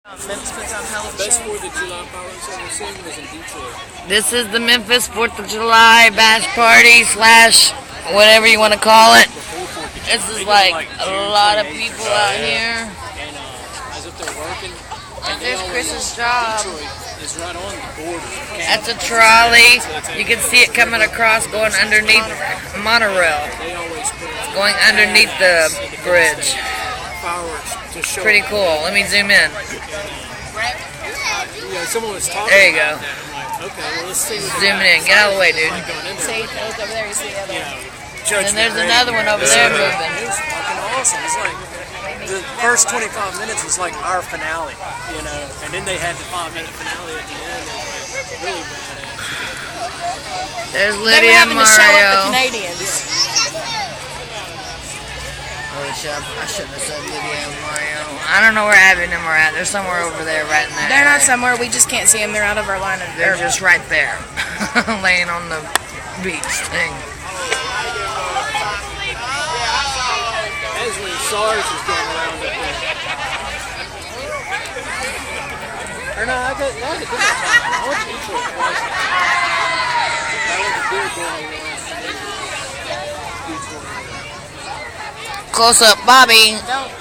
Memphis puts on hell of a Best show. 4th of July fireworks I've ever seen was in Detroit. This is the Memphis 4th of July bash party slash whatever you want to call it. This is like a lot of people out here. And as if they're working. And There's Chris's job. Detroit is right on the border. That's a trolley. You can see it coming across, going underneath monorail. They always put it Going underneath the bridge. fireworks to show. Pretty cool. Let me zoom in. Yeah, someone was talking. There you go. about that. I'm like, okay, well, let's see. Zooming in. Get out of the way, dude. See, look over there, you see the other one. And there's another one over there moving. It was fucking awesome. It's like the first 25 minutes was like our finale, you know, and then they had the 5-minute finale at the end. It was like really badass. There's They were Lydia and having to show up the Mario. Canadians. Holy shit, I shouldn't have said Lydia and Mario. I don't know where Abby and them are at. They're somewhere over there, right in there. They're not somewhere, we just can't see them. They're out of our line of view. They're just right there, laying on the beach thing. That was when SARS was going around up there. Or no, that was a different time. I went to Detroit twice. I went to beer going once. Close up, Bobby. Don't.